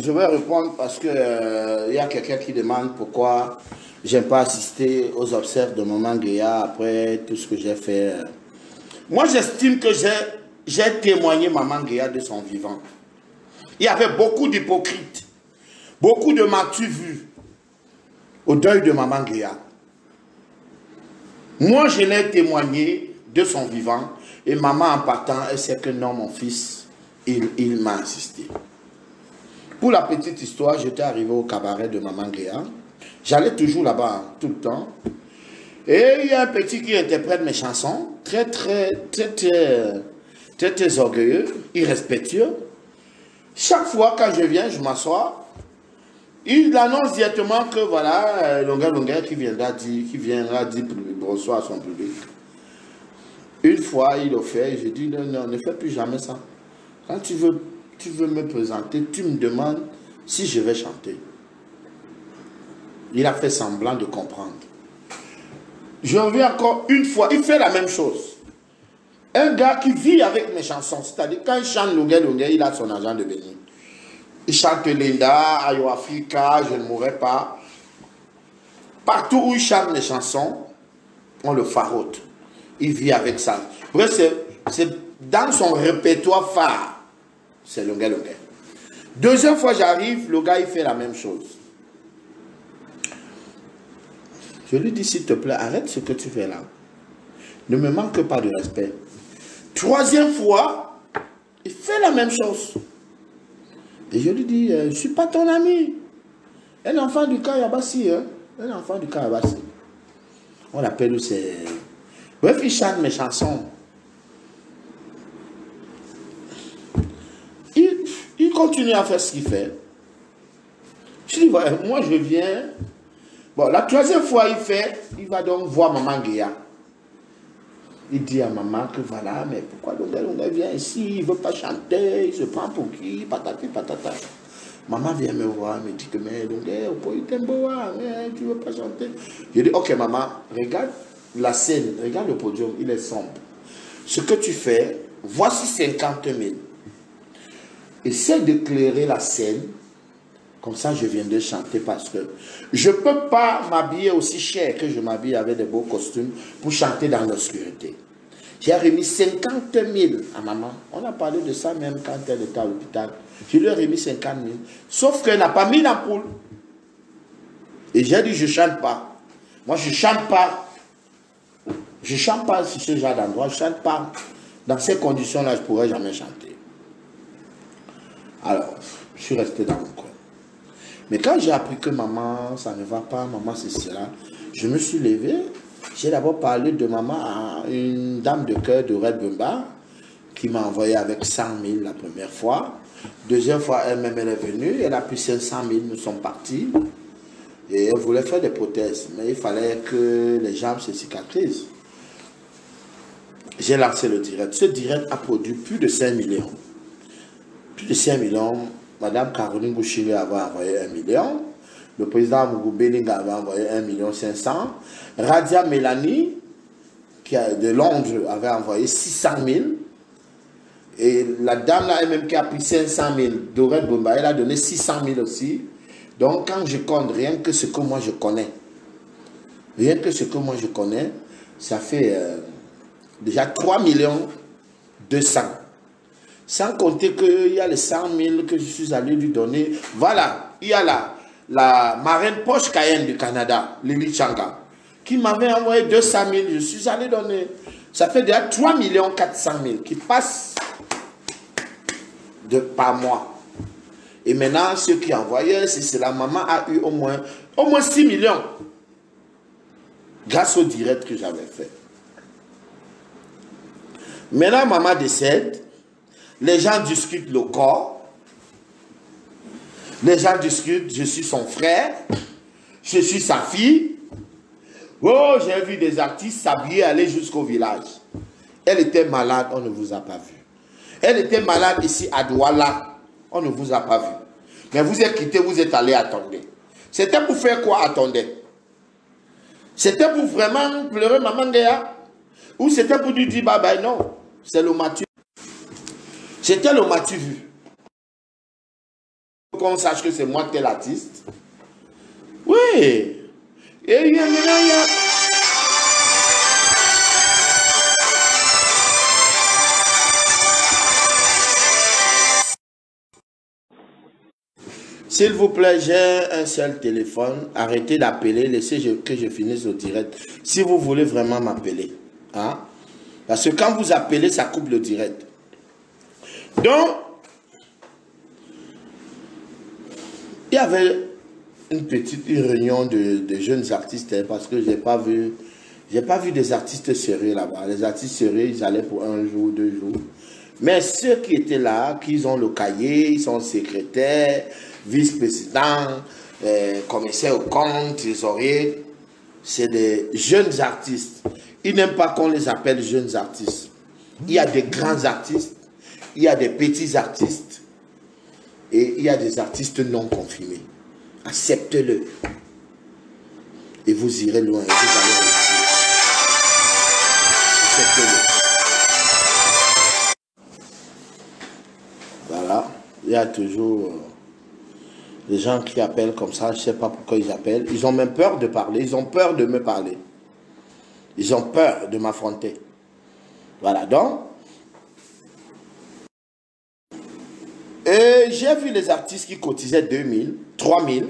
je vais répondre parce que y a quelqu'un qui demande pourquoi j'aime pas assister aux obsèques de Maman Guéa après tout ce que j'ai fait. Moi, j'estime que j'ai témoigné Maman Guéa de son vivant. Il y avait beaucoup d'hypocrites, beaucoup de m'as-tu vu au deuil de Maman Guéa. Moi, je l'ai témoigné de son vivant et maman en partant, elle sait que non, mon fils, il m'a assisté. Pour la petite histoire, j'étais arrivé au cabaret de Maman Guéa. J'allais toujours là-bas, tout le temps. Et il y a un petit qui interprète mes chansons, très orgueilleux, irrespectueux. Chaque fois quand je viens, je m'assois. Il annonce directement que voilà, Longueur qui viendra dire bonsoir à son public. Une fois, il le fait, je dis non, ne fais plus jamais ça. Quand tu veux me présenter, tu me demandes si je vais chanter. Il a fait semblant de comprendre. Je reviens encore une fois, il fait la même chose. Un gars qui vit avec mes chansons, c'est-à-dire quand il chante Longueur, il a son argent de béni. Il chante Linda, Ayo Africa, Je ne mourrai pas. Partout où il chante mes chansons, on le farote. Il vit avec ça. Bref, c'est dans son répertoire phare. C'est Longueur. Deuxième fois j'arrive, le gars il fait la même chose. Je lui dis s'il te plaît, arrête ce que tu fais là. Ne me manque pas de respect. Troisième fois, il fait la même chose. Et je lui dis, je ne suis pas ton ami. Un enfant du Kayabassi, hein? Un enfant du Kayabassi. On l'appelle où c'est... Bref, il chante mes chansons. Il continue à faire ce qu'il fait. Je dis, ouais, moi je viens. Bon, la troisième fois, il va donc voir Maman Guéa. Il dit à maman que voilà, mais pourquoi Longueur vient ici, il ne veut pas chanter, il se prend pour qui, patati patata. Maman vient me voir, me dit que mais Longueur, tu ne veux pas chanter. Je dis, ok maman, regarde la scène, regarde le podium, il est sombre. Ce que tu fais, voici 50 000. Essaie d'éclairer la scène, comme ça je viens de chanter parce que je ne peux pas m'habiller aussi cher que je m'habille avec des beaux costumes pour chanter dans l'obscurité. J'ai remis 50 000 à maman. On a parlé de ça même quand elle était à l'hôpital. Je lui ai remis 50 000. Sauf qu'elle n'a pas mis l'ampoule. Et j'ai dit, je ne chante pas. Moi, je ne chante pas. Je ne chante pas sur ce genre d'endroit. Je ne chante pas. Dans ces conditions-là, je ne pourrais jamais chanter. Alors, je suis resté dans mon coin. Mais quand j'ai appris que maman, ça ne va pas, maman, c'est cela, je me suis levé. J'ai d'abord parlé de maman à une dame de cœur de Red Bumba qui m'a envoyé avec 100 000 la première fois. Deuxième fois, elle-même, elle est venue. Elle a pris 500 000, nous sommes partis. Et elle voulait faire des prothèses. Mais il fallait que les jambes se cicatrisent. J'ai lancé le direct. Ce direct a produit plus de 5 millions. Plus de 5 millions. Madame Caroline Gouchile avait envoyé 1 million. Le président Mougou Bellinga avait envoyé 1 500 000. Radia Mélanie, qui de Londres, avait envoyé 600 000. Et la dame là elle-même qui a pris 500 000, Dorette Bomba, elle a donné 600 000 aussi. Donc quand je compte rien que ce que moi je connais, ça fait déjà 3 200 000. Sans compter qu'il y a les 100 000 que je suis allé lui donner. Voilà, il y a la marraine Porsche Cayenne du Canada, Lily Changa, qui m'avait envoyé 200 000. Je suis allé donner. Ça fait déjà 3 400 000 qui passent par mois. Et maintenant, ceux qui envoyaient, c'est la maman a eu au moins 6 millions. Grâce au direct que j'avais fait. Maintenant, maman décède. Les gens discutent le corps. Les gens discutent, je suis son frère. Je suis sa fille. Oh, j'ai vu des artistes s'habiller, aller jusqu'au village. Elle était malade, on ne vous a pas vu. Elle était malade ici à Douala, on ne vous a pas vu. Mais vous êtes quitté, vous êtes allé attendre. C'était pour faire quoi attendre? C'était pour vraiment pleurer Maman Guéa? Ou c'était pour lui dire bye bye? Non, c'est le matu. C'était le matu vu. qu'on sache que c'est moi tel artiste. Oui. Et il y a maintenant, il y a... S'il vous plaît, j'ai un seul téléphone. Arrêtez d'appeler. Laissez que je finisse le direct. Si vous voulez vraiment m'appeler. Hein? Parce que quand vous appelez, ça coupe le direct. Donc, il y avait une petite réunion de jeunes artistes. Hein, parce que j'ai pas vu des artistes sérieux là-bas. Les artistes sérieux, ils allaient pour 1 jour, 2 jours. Mais ceux qui étaient là, qui ont le cahier, ils sont secrétaires, vice-président, commissaire au compte, trésorier, c'est des jeunes artistes. Ils n'aiment pas qu'on les appelle jeunes artistes. Il y a des grands artistes, il y a des petits artistes, et il y a des artistes non confirmés. Acceptez-le. Et vous irez loin. Et vous allez réussir. Acceptez-le. Voilà. Il y a toujours... les gens qui appellent comme ça, je ne sais pas pourquoi ils appellent. Ils ont même peur de parler. Ils ont peur de me parler. Ils ont peur de m'affronter. Voilà, donc. Et j'ai vu les artistes qui cotisaient 2000, 3000.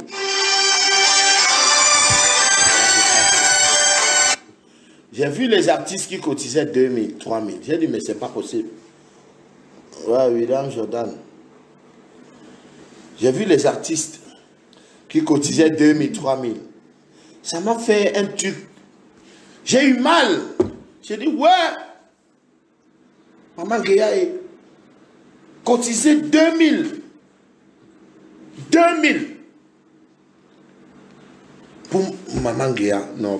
J'ai vu les artistes qui cotisaient 2000, 3000. J'ai dit, mais c'est pas possible. Ouais, William Jordan. J'ai vu les artistes qui cotisaient 2000, 3000. Ça m'a fait un truc. J'ai eu mal. J'ai dit, ouais. Maman Guéaé, cotiser 2000. 2000. Pour Maman Guéa. Non,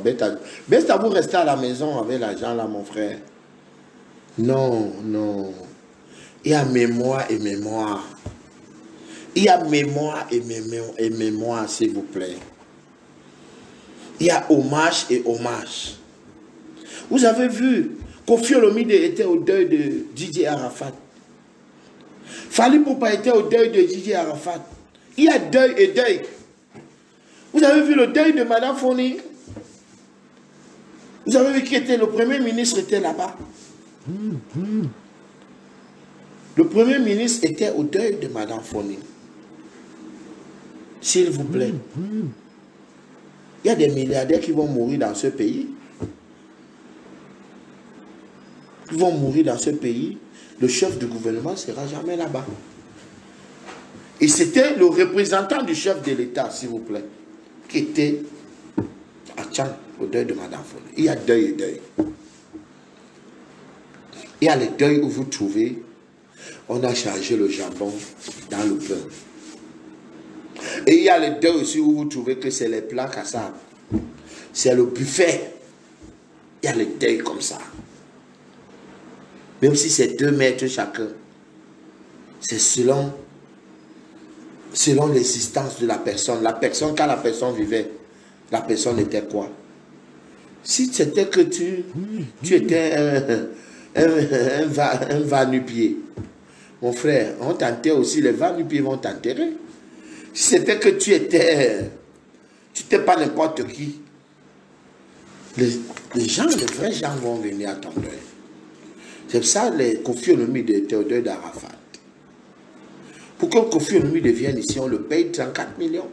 Besta, vous restez à la maison avec l'argent là, mon frère. Non, non. Il y a mémoire et mémoire. Il y a mémoire et mémoire, s'il vous plaît. Il y a hommage et hommage. Vous avez vu, Kofi Olomide était au deuil de DJ Arafat. Fally Ipupa était au deuil de DJ Arafat. Il y a deuil et deuil. Vous avez vu le deuil de Madame Foni. Vous avez vu qui était le Premier ministre était là-bas. Le Premier ministre était au deuil de Madame Foni. S'il vous plaît. Il y a des milliardaires qui vont mourir dans ce pays. Ils vont mourir dans ce pays. Le chef du gouvernement ne sera jamais là-bas. Et c'était le représentant du chef de l'État, s'il vous plaît, qui était à Tchang, au deuil de Madame Foni. Il y a deuil et deuil. Il y a les deuils où vous trouvez, on a chargé le jambon dans le pain. Et il y a les deuils aussi où vous trouvez que c'est les plats cassables. C'est le buffet. Il y a les deuils comme ça. Même si c'est 2 mètres chacun. C'est selon l'existence de la personne. La personne, quand la personne vivait, la personne était quoi? Si c'était que tu étais un va-nu-pied, mon frère, on t'enterre aussi, les va-nu-pieds vont t'enterrer. Si c'était que tu n'étais pas n'importe qui, les gens, les vrais gens vont venir à ton deuil. C'est pour ça les Kofi Olomide étaient au deuil d'Arafat. Pour que Kofi Olomide vienne ici, on le paye 34 millions.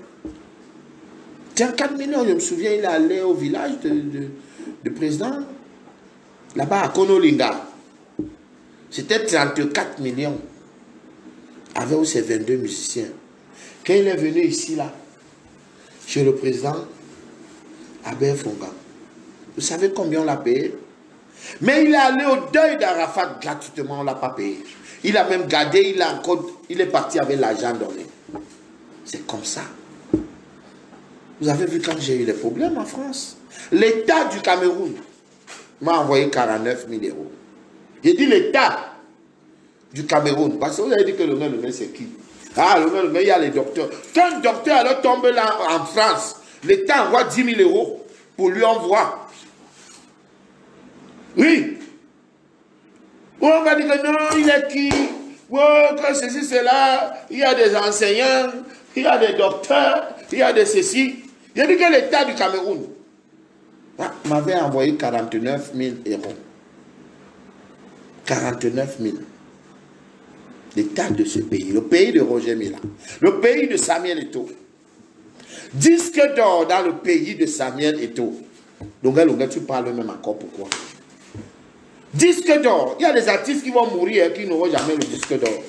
34 millions, je me souviens, il est allé au village de président, là-bas à Konolinga. C'était 34 millions. Avec ses 22 musiciens. Quand il est venu ici, là, chez le président Abel Fonga, vous savez combien on l'a payé? Mais il est allé au deuil d'Arafat gratuitement, on ne l'a pas payé. Il a même gardé, il est parti avec l'argent donné. C'est comme ça. Vous avez vu quand j'ai eu des problèmes en France, l'État du Cameroun m'a envoyé 49 000 euros. J'ai dit l'État du Cameroun, parce que vous avez dit que le maire c'est qui? Ah, le maire, il y a les docteurs. Quand un docteur alors tombe là en France, l'État envoie 10 000 euros pour lui envoyer. Oui. On va dire que non, il est qui? Ouais, que ceci, cela, il y a des enseignants, il y a des docteurs, il y a des ceci. Il a dit que l'État du Cameroun m'avait envoyé 49 000 euros. 49 000. L'État de ce pays, le pays de Roger Mila, le pays de Samuel Eto'o. Disque d'or dans le pays de Samuel Eto'o. Donc, tu parles même encore pourquoi? Disque d'or. Il y a des artistes qui vont mourir et qui n'auront jamais le disque d'or.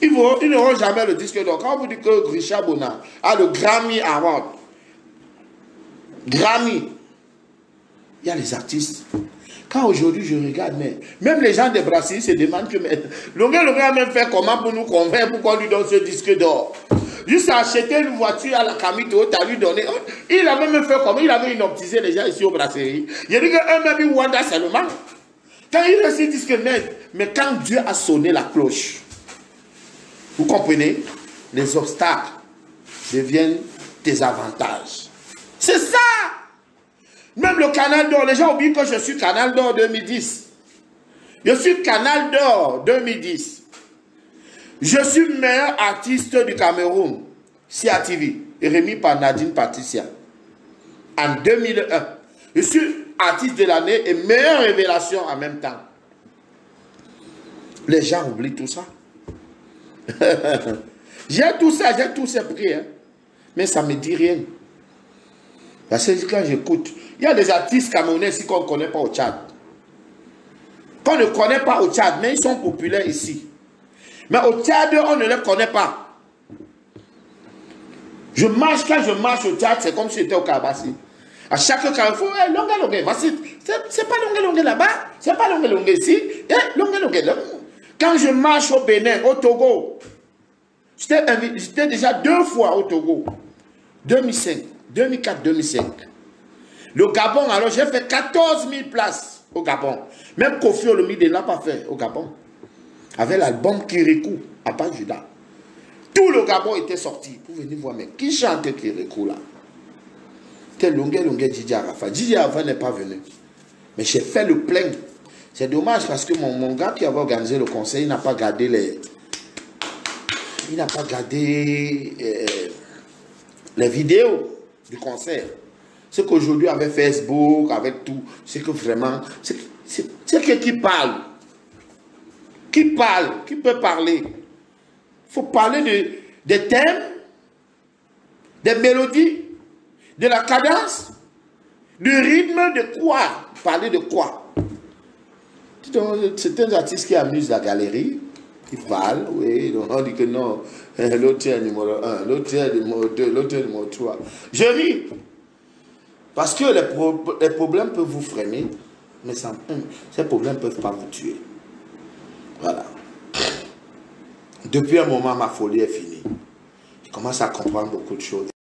Ils n'auront jamais le disque d'or. Quand vous dites que Richard Bona a le Grammy Award, Grammy, il y a les artistes. Quand aujourd'hui je regarde, même les gens de Brasserie se demandent que Longué a même fait comment pour nous convaincre pour qu'on lui donne ce disque d'or. Juste à acheter une voiture à la Camito, tu as lui donné. Il a même fait comment? Il avait inoptisé les gens ici au Brasserie. Il a dit qu'un même Wanda seulement. Quand il réussit disque net, mais quand Dieu a sonné la cloche, vous comprenez? Les obstacles deviennent des avantages. C'est ça! Même le Canal d'Or, les gens oublient que je suis Canal d'Or 2010. Je suis Canal d'Or 2010. Je suis meilleur artiste du Cameroun, CATV, remis par Nadine Patricia, en 2001. Je suis artiste de l'année et meilleure révélation en même temps. Les gens oublient tout ça. J'ai tout ça, j'ai tous ces prix, hein. Mais ça ne me dit rien. Parce que quand j'écoute, il y a des artistes camerounais ici qu'on ne connaît pas au Tchad. Qu'on ne connaît pas au Tchad, mais ils sont populaires ici. Mais au Tchad, on ne les connaît pas. Quand je marche au Tchad, c'est comme si j'étais au Kabassi. À chaque carrefour, hey, Longué, voici. C'est pas Longué là-bas, c'est pas Longué ici. Hey, Longué. Quand je marche au Bénin, au Togo, j'étais déjà 2 fois au Togo. 2005, 2004-2005. Le Gabon, alors j'ai fait 14 000 places au Gabon. Même Kofi Olomide ne l'a pas fait au Gabon. Avec l'album Kirikou, à Juda. Tout le Gabon était sorti. Vous venez voir, mais qui chante Kirikou là? C'était Longué Didi Arafa. Didi Arafa n'est pas venu. Mais j'ai fait le plein. C'est dommage parce que mon gars qui avait organisé le conseil, il n'a pas gardé les... Il n'a pas gardé les vidéos du concert. Ce qu'aujourd'hui avec Facebook, avec tout, c'est que vraiment... C'est qui parle. Qui parle, qui peut parler. Il faut parler des thèmes, des mélodies, de la cadence, du rythme, de quoi? Parler de quoi? C'est un artiste qui amuse la galerie, qui parle, oui, donc on dit que non, l'auteur numéro 1, l'auteur numéro 2, l'auteur numéro 3. Je ris, parce que les problèmes peuvent vous freiner, mais ces problèmes ne peuvent pas vous tuer. Voilà. Depuis un moment, ma folie est finie. Je commence à comprendre beaucoup de choses.